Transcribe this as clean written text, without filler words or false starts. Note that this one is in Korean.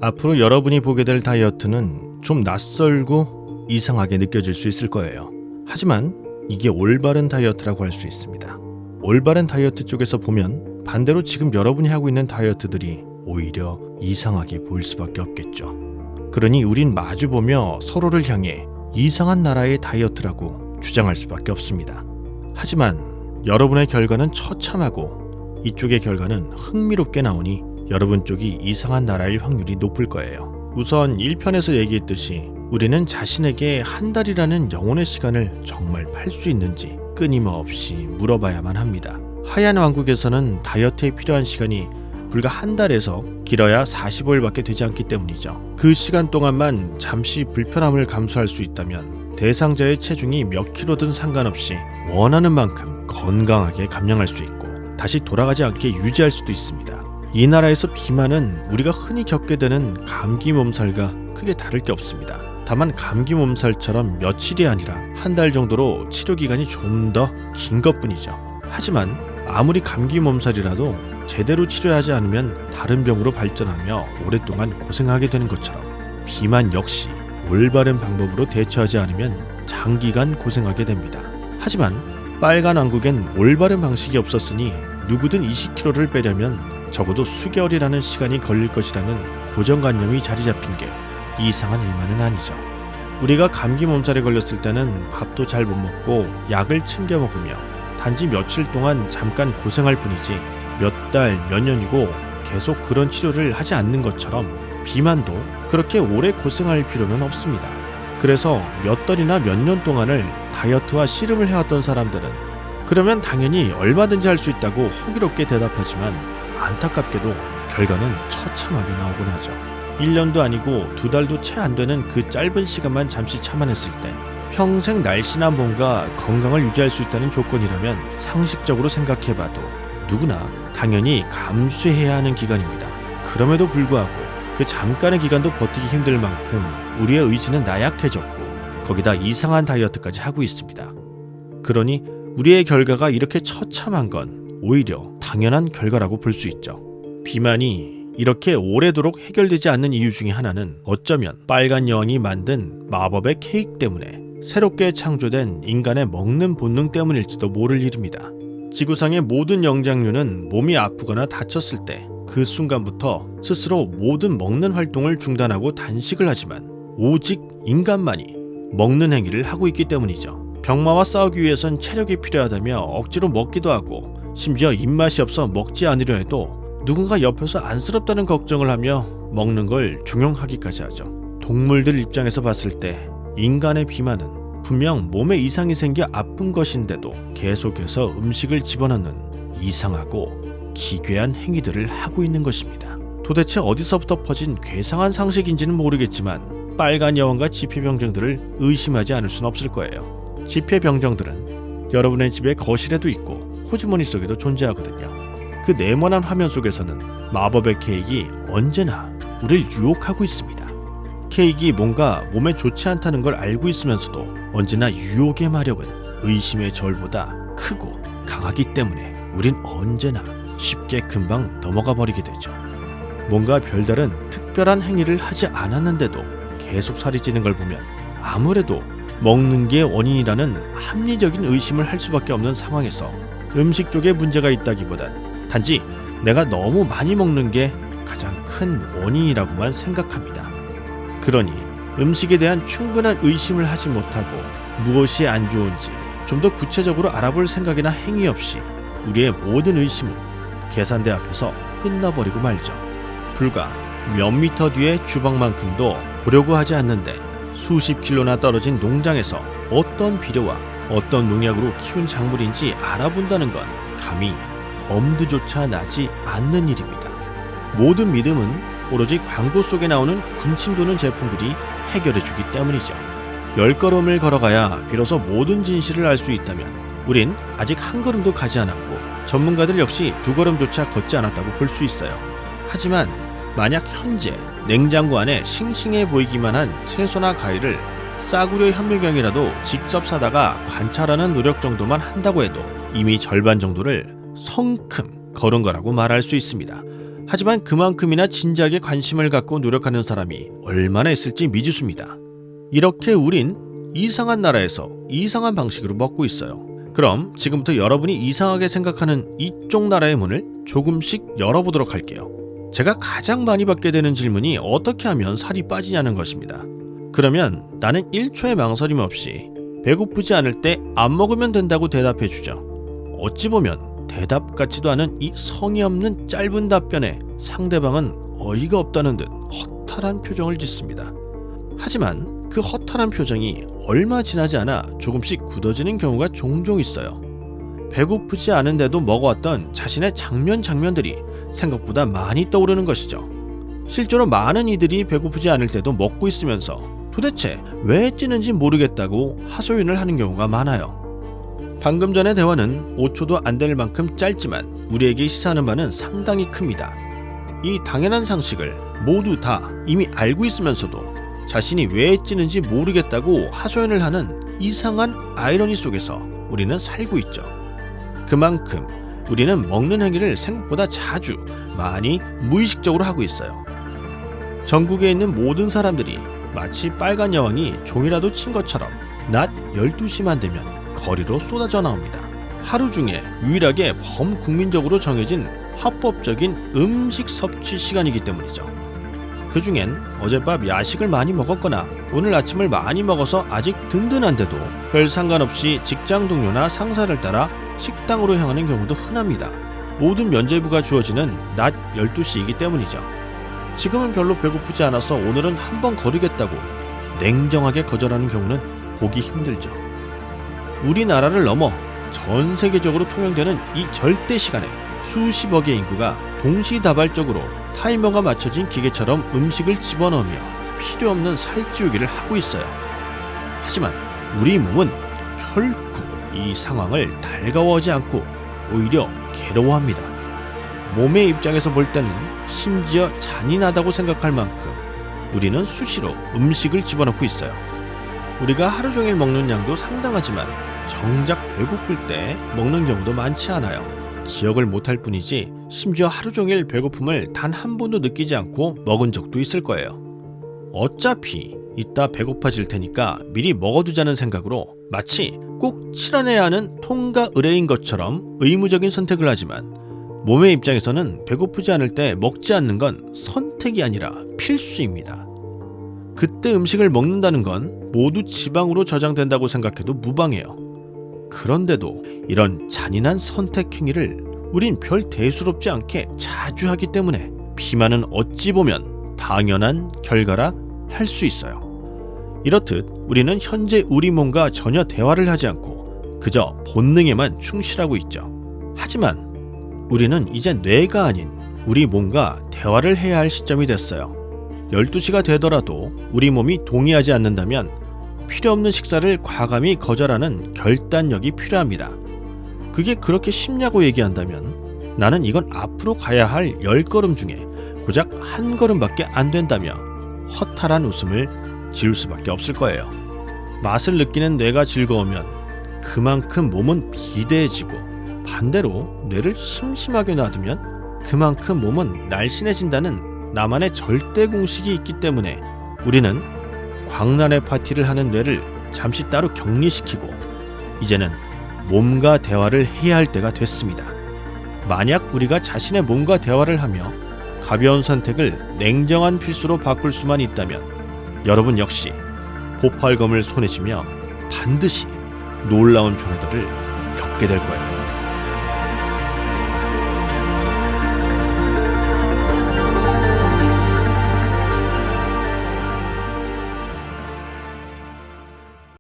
앞으로 여러분이 보게 될 다이어트는 좀 낯설고 이상하게 느껴질 수 있을 거예요. 하지만 이게 올바른 다이어트라고 할 수 있습니다. 올바른 다이어트 쪽에서 보면 반대로 지금 여러분이 하고 있는 다이어트들이 오히려 이상하게 보일 수밖에 없겠죠. 그러니 우린 마주보며 서로를 향해 이상한 나라의 다이어트라고 주장할 수밖에 없습니다. 하지만 여러분의 결과는 처참하고 이쪽의 결과는 흥미롭게 나오니 여러분 쪽이 이상한 나라일 확률이 높을 거예요. 우선 1편에서 얘기했듯이 우리는 자신에게 한 달이라는 영혼의 시간을 정말 팔 수 있는지 끊임없이 물어봐야만 합니다. 하얀 왕국에서는 다이어트에 필요한 시간이 불과 한 달에서 길어야 45일밖에 되지 않기 때문이죠. 그 시간 동안만 잠시 불편함을 감수할 수 있다면 대상자의 체중이 몇 킬로든 상관없이 원하는 만큼 건강하게 감량할 수 있고 다시 돌아가지 않게 유지할 수도 있습니다. 이 나라에서 비만은 우리가 흔히 겪게 되는 감기 몸살과 크게 다를 게 없습니다. 다만 감기 몸살처럼 며칠이 아니라 한 달 정도로 치료 기간이 좀 더 긴 것뿐이죠. 하지만 아무리 감기 몸살이라도 제대로 치료하지 않으면 다른 병으로 발전하며 오랫동안 고생하게 되는 것처럼 비만 역시 올바른 방법으로 대처하지 않으면 장기간 고생하게 됩니다. 하지만 빨간 왕국엔 올바른 방식이 없었으니 누구든 20kg를 빼려면 적어도 수개월이라는 시간이 걸릴 것이라는 고정관념이 자리 잡힌 게 이상한 일만은 아니죠. 우리가 감기 몸살에 걸렸을 때는 밥도 잘 못 먹고 약을 챙겨 먹으며 단지 며칠 동안 잠깐 고생할 뿐이지 몇 달, 몇 년이고 계속 그런 치료를 하지 않는 것처럼 비만도 그렇게 오래 고생할 필요는 없습니다. 그래서 몇 달이나 몇 년 동안을 다이어트와 씨름을 해왔던 사람들은 그러면 당연히 얼마든지 할 수 있다고 호기롭게 대답하지만 안타깝게도 결과는 처참하게 나오곤 하죠. 1년도 아니고 2달도 채 안 되는 그 짧은 시간만 잠시 참아냈을 때 평생 날씬한 몸과 건강을 유지할 수 있다는 조건이라면 상식적으로 생각해봐도 누구나 당연히 감수해야 하는 기간입니다. 그럼에도 불구하고 그 잠깐의 기간도 버티기 힘들 만큼 우리의 의지는 나약해졌고 거기다 이상한 다이어트까지 하고 있습니다. 그러니 우리의 결과가 이렇게 처참한 건 오히려 당연한 결과라고 볼 수 있죠. 비만이 이렇게 오래도록 해결되지 않는 이유 중에 하나는 어쩌면 빨간 여왕이 만든 마법의 케이크 때문에 새롭게 창조된 인간의 먹는 본능 때문일지도 모를 일입니다. 지구상의 모든 영장류는 몸이 아프거나 다쳤을 때 그 순간부터 스스로 모든 먹는 활동을 중단하고 단식을 하지만 오직 인간만이 먹는 행위를 하고 있기 때문이죠. 병마와 싸우기 위해선 체력이 필요하다며 억지로 먹기도 하고 심지어 입맛이 없어 먹지 않으려 해도 누군가 옆에서 안쓰럽다는 걱정을 하며 먹는 걸 종용하기까지 하죠. 동물들 입장에서 봤을 때 인간의 비만은 분명 몸에 이상이 생겨 아픈 것인데도 계속해서 음식을 집어넣는 이상하고 기괴한 행위들을 하고 있는 것입니다. 도대체 어디서부터 퍼진 괴상한 상식인지는 모르겠지만 빨간 여왕과 지폐병정들을 의심하지 않을 수는 없을 거예요. 지폐병정들은 여러분의 집의 거실에도 있고 호주머니 속에도 존재하거든요. 그 네모난 화면 속에서는 마법의 케이크가 언제나 우리를 유혹하고 있습니다. 케이크가 뭔가 몸에 좋지 않다는 걸 알고 있으면서도 언제나 유혹의 마력은 의심의 절보다 크고 강하기 때문에 우린 언제나 쉽게 금방 넘어가 버리게 되죠. 뭔가 별다른 특별한 행위를 하지 않았는데도 계속 살이 찌는 걸 보면 아무래도 먹는 게 원인이라는 합리적인 의심을 할 수밖에 없는 상황에서 음식 쪽에 문제가 있다기보단 단지 내가 너무 많이 먹는 게 가장 큰 원인이라고만 생각합니다. 그러니 음식에 대한 충분한 의심을 하지 못하고 무엇이 안 좋은지 좀 더 구체적으로 알아볼 생각이나 행위 없이 우리의 모든 의심은 계산대 앞에서 끝나버리고 말죠. 불과 몇 미터 뒤의 주방만큼도 보려고 하지 않는데 수십 킬로나 떨어진 농장에서 어떤 비료와 어떤 농약으로 키운 작물인지 알아본다는 건 감히 엄두조차 나지 않는 일입니다. 모든 믿음은 오로지 광고 속에 나오는 군침 도는 제품들이 해결해주기 때문이죠. 10걸음을 걸어가야 비로소 모든 진실을 알 수 있다면 우린 아직 한 걸음도 가지 않았고 전문가들 역시 2걸음조차 걷지 않았다고 볼 수 있어요. 하지만 만약 현재 냉장고 안에 싱싱해 보이기만 한 채소나 과일을 싸구려 현미경이라도 직접 사다가 관찰하는 노력 정도만 한다고 해도 이미 절반 정도를 성큼 걸은 거라고 말할 수 있습니다. 하지만 그만큼이나 진지하게 관심을 갖고 노력하는 사람이 얼마나 있을지 미지수입니다. 이렇게 우린 이상한 나라에서 이상한 방식으로 먹고 있어요. 그럼 지금부터 여러분이 이상하게 생각하는 이쪽 나라의 문을 조금씩 열어보도록 할게요. 제가 가장 많이 받게 되는 질문이 어떻게 하면 살이 빠지냐는 것입니다. 그러면 나는 1초의 망설임 없이 배고프지 않을 때 안 먹으면 된다고 대답해 주죠. 어찌 보면 대답 같지도 않은 이 성의 없는 짧은 답변에 상대방은 어이가 없다는 듯 허탈한 표정을 짓습니다. 하지만 그 허탈한 표정이 얼마 지나지 않아 조금씩 굳어지는 경우가 종종 있어요. 배고프지 않은데도 먹어왔던 자신의 장면들이 생각보다 많이 떠오르는 것이죠. 실제로 많은 이들이 배고프지 않을 때도 먹고 있으면서 도대체 왜 찌는지 모르겠다고 하소연을 하는 경우가 많아요. 방금 전의 대화는 5초도 안 될 만큼 짧지만 우리에게 시사하는 바는 상당히 큽니다. 이 당연한 상식을 모두 다 이미 알고 있으면서도 자신이 왜 찌는지 모르겠다고 하소연을 하는 이상한 아이러니 속에서 우리는 살고 있죠. 그만큼 우리는 먹는 행위를 생각보다 자주 많이 무의식적으로 하고 있어요. 전국에 있는 모든 사람들이 마치 빨간 여왕이 종이라도 친 것처럼 낮 12시만 되면 거리로 쏟아져 나옵니다. 하루 중에 유일하게 범국민적으로 정해진 합법적인 음식 섭취 시간이기 때문이죠. 그 중엔 어젯밤 야식을 많이 먹었거나 오늘 아침을 많이 먹어서 아직 든든한데도 별 상관없이 직장 동료나 상사를 따라 식당으로 향하는 경우도 흔합니다. 모든 면죄부가 주어지는 낮 12시이기 때문이죠. 지금은 별로 배고프지 않아서 오늘은 한번 거르겠다고 냉정하게 거절하는 경우는 보기 힘들죠. 우리나라를 넘어 전 세계적으로 통용되는 이 절대 시간에 수십억의 인구가 동시다발적으로 타이머가 맞춰진 기계처럼 음식을 집어넣으며 필요 없는 살찌우기를 하고 있어요. 하지만 우리 몸은 결코 이 상황을 달가워하지 않고 오히려 괴로워합니다. 몸의 입장에서 볼 때는 심지어 잔인하다고 생각할 만큼 우리는 수시로 음식을 집어넣고 있어요. 우리가 하루 종일 먹는 양도 상당하지만 정작 배고플 때 먹는 경우도 많지 않아요. 기억을 못할 뿐이지 심지어 하루 종일 배고픔을 단 한 번도 느끼지 않고 먹은 적도 있을 거예요. 어차피 이따 배고파질 테니까 미리 먹어두자는 생각으로 마치 꼭 치러내야 하는 통과 의례인 것처럼 의무적인 선택을 하지만 몸의 입장에서는 배고프지 않을 때 먹지 않는 건 선택이 아니라 필수입니다. 그때 음식을 먹는다는 건 모두 지방으로 저장된다고 생각해도 무방해요. 그런데도 이런 잔인한 선택 행위를 우린 별 대수롭지 않게 자주 하기 때문에 비만은 어찌 보면 당연한 결과라 할 수 있어요. 이렇듯 우리는 현재 우리 몸과 전혀 대화를 하지 않고 그저 본능에만 충실하고 있죠. 하지만 우리는 이제 뇌가 아닌 우리 몸과 대화를 해야 할 시점이 됐어요. 12시가 되더라도 우리 몸이 동의하지 않는다면 필요 없는 식사를 과감히 거절하는 결단력이 필요합니다. 그게 그렇게 쉽냐고 얘기한다면 나는 이건 앞으로 가야 할 10걸음 중에 고작 한 걸음밖에 안 된다며 허탈한 웃음을 지을 수밖에 없을 거예요. 맛을 느끼는 뇌가 즐거우면 그만큼 몸은 비대해지고 반대로 뇌를 심심하게 놔두면 그만큼 몸은 날씬해진다는 나만의 절대 공식이 있기 때문에 우리는 광란의 파티를 하는 뇌를 잠시 따로 격리시키고 이제는 몸과 대화를 해야 할 때가 됐습니다. 만약 우리가 자신의 몸과 대화를 하며 가벼운 선택을 냉정한 필수로 바꿀 수만 있다면 여러분 역시 보팔검을 손에 쥐며 반드시 놀라운 변화들을 겪게 될 거예요.